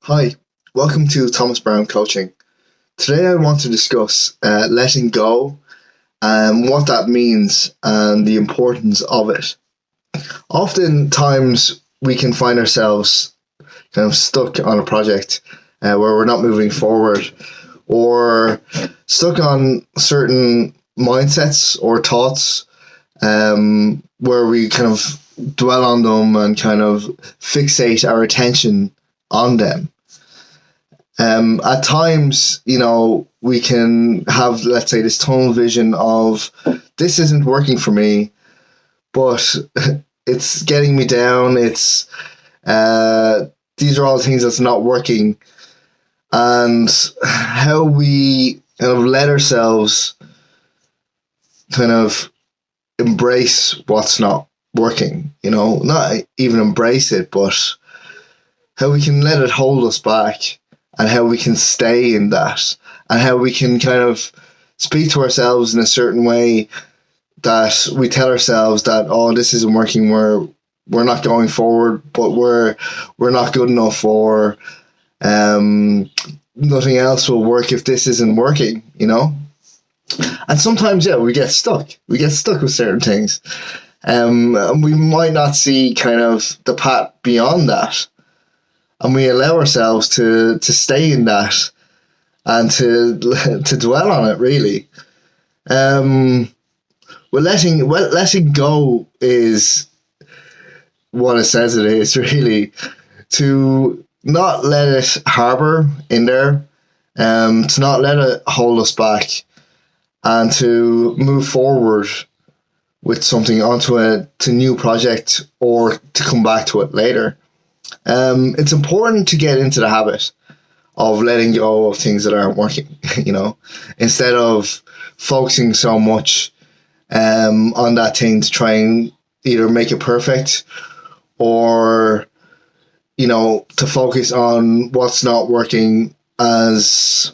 Hi, welcome to Thomas Brown Coaching. Today I want to discuss letting go and what that means and the importance of it. Oftentimes we can find ourselves kind of stuck on a project where we're not moving forward, or stuck on certain mindsets or thoughts where we kind of dwell on them and kind of fixate our attention on them. At times, we can have, let's say, this tunnel vision of this isn't working for me, but it's getting me down. It's these are all things that's not working, and how we kind of let ourselves kind of embrace what's not working. Not even embrace it, but how we can let it hold us back, and how we can stay in that, and how we can kind of speak to ourselves in a certain way that we tell ourselves that, oh, this isn't working, we're not going forward, but we're not good enough, or nothing else will work if this isn't working, And sometimes, we get stuck. We get stuck with certain things. And we might not see kind of the path beyond that. And we allow ourselves to stay in that and to dwell on it, really. Letting go is what it says it is, really. To not let it harbor in there, to not let it hold us back, and to move forward with something onto a new project, or to come back to it later. It's important to get into the habit of letting go of things that aren't working, instead of focusing so much on that thing to try and either make it perfect, or, to focus on what's not working as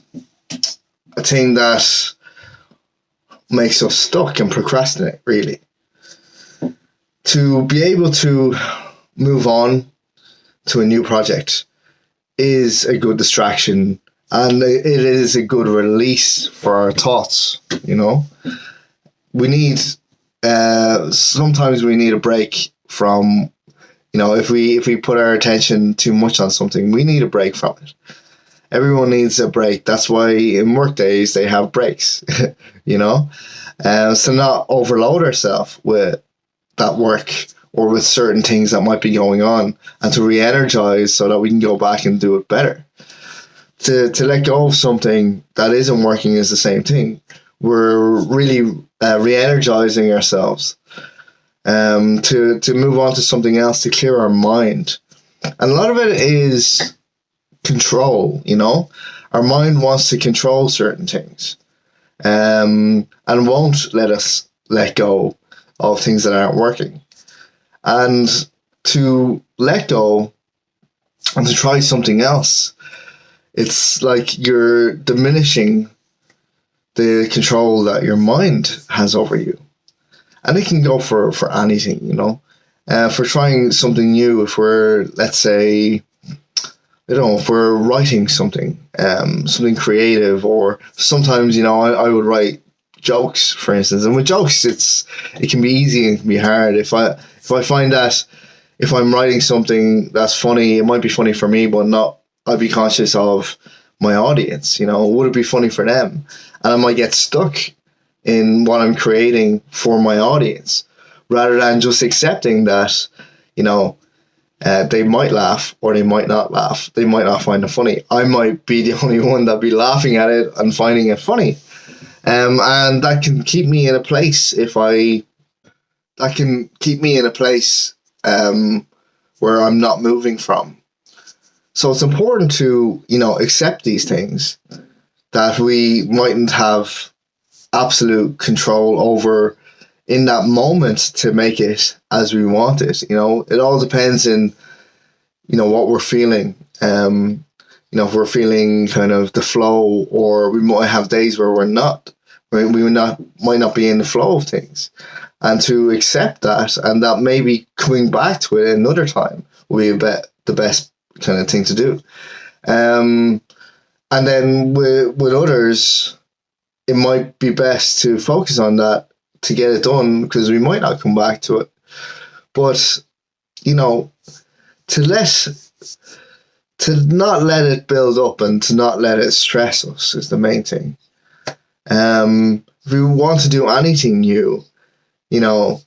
a thing that makes us stuck and procrastinate, really. To be able to move on to a new project is a good distraction, and it is a good release for our thoughts. We need sometimes we need a break from, if we put our attention too much on something, we need a break from it. Everyone needs a break. That's why in work days they have breaks. So not overload ourselves with that work or with certain things that might be going on, and to re-energize so that we can go back and do it better. To let go of something that isn't working is the same thing. We're really re-energizing ourselves to move on to something else, to clear our mind. And a lot of it is control, Our mind wants to control certain things, and won't let us let go of things that aren't working. And to let go and to try something else, it's like you're diminishing the control that your mind has over you. And it can go for anything, for trying something new. If we're, let's say, if we're writing something creative, or sometimes, I would write jokes, for instance. And with jokes, it can be easy and it can be hard. If I find that if I'm writing something that's funny, it might be funny for me, but not, I'd be conscious of my audience, would it be funny for them? And I might get stuck in what I'm creating for my audience, rather than just accepting that, they might laugh or they might not laugh. They might not find it funny. I might be the only one that'll be laughing at it and finding it funny. And that can keep me in a place where I'm not moving from. So it's important to, accept these things that we mightn't have absolute control over in that moment to make it as we want it. It all depends in, what we're feeling. If we're feeling kind of the flow, or we might have days where we might not be in the flow of things. And to accept that, and that maybe coming back to it another time will be the best kind of thing to do. And then with others, it might be best to focus on that to get it done, because we might not come back to it. But, you know, to not let it build up and to not let it stress us is the main thing. If we want to do anything new, you know,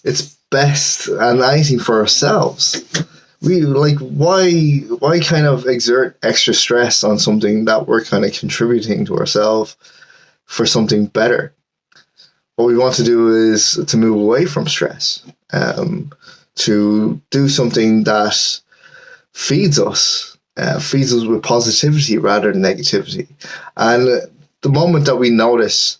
it's best, and anything for ourselves. Why kind of exert extra stress on something that we're kind of contributing to ourselves for something better? What we want to do is to move away from stress, to do something that feeds us with positivity rather than negativity. And the moment that we notice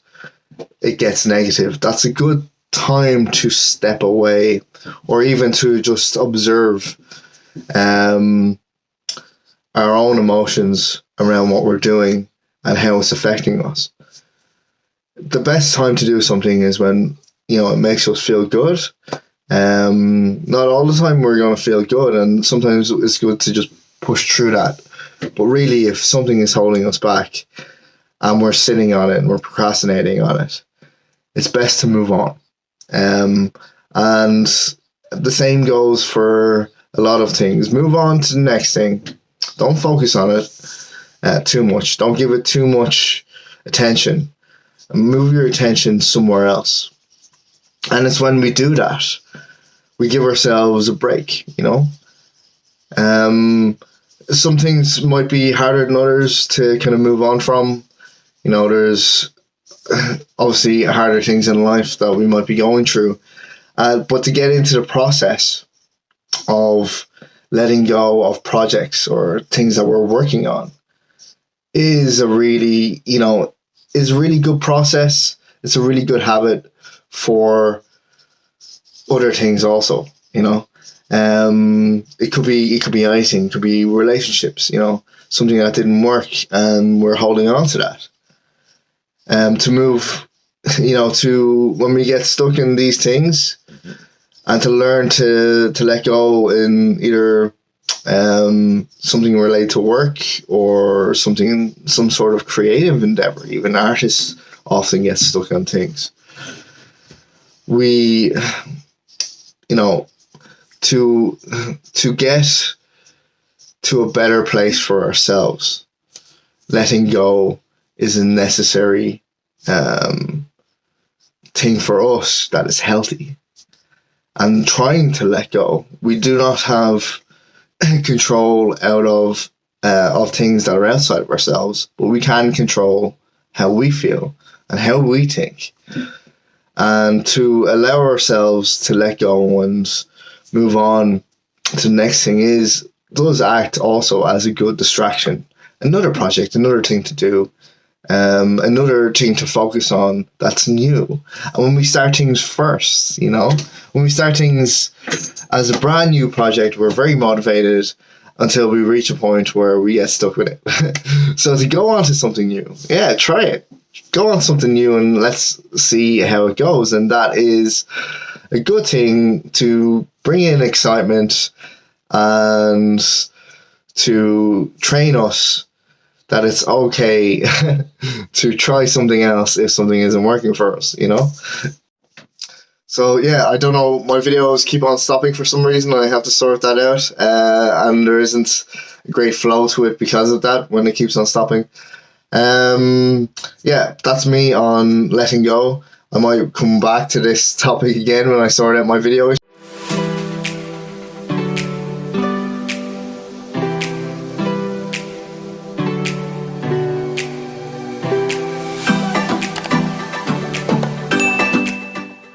it gets negative, that's a good time to step away, or even to just observe our own emotions around what we're doing and how it's affecting us. The best time to do something is when, you know, it makes us feel good. Not all the time we're going to feel good, and sometimes it's good to just push through that. But really, if something is holding us back and we're sitting on it and we're procrastinating on it, it's best to move on. And the same goes for a lot of things. Move on to the next thing. Don't focus on it too much. Don't give it too much attention. Move your attention somewhere else. And it's when we do that, we give ourselves a break, you know. Some things might be harder than others to kind of move on from. You know, there's obviously harder things in life that we might be going through. But to get into the process of letting go of projects or things that we're working on is a really, you know, is a really good process. It's a really good habit for other things also, you know. It could be anything. It could be relationships, you know, something that didn't work and we're holding on to that. To move, you know, to when we get stuck in these things, and to learn to let go in either something related to work or some sort of creative endeavor. Even artists often get stuck on things. We, you know, to get to a better place for ourselves, letting go is a necessary thing for us that is healthy. And trying to let go, we do not have control out of things that are outside of ourselves, but we can control how we feel and how we think. And to allow ourselves to let go and move on to the next thing does act also as a good distraction. Another project, another thing to do, another thing to focus on that's new. And when we start things first, you know, when we start things as a brand new project, we're very motivated until we reach a point where we get stuck with it. So to go on to something new, yeah, try it. Go on something new and let's see how it goes. And that is a good thing to bring in excitement and to train us that it's okay to try something else if something isn't working for us, you know? So yeah, I don't know, my videos keep on stopping for some reason. I have to sort that out, and there isn't a great flow to it because of that when it keeps on stopping. Yeah, that's me on letting go. I might come back to this topic again when I sort out my videos.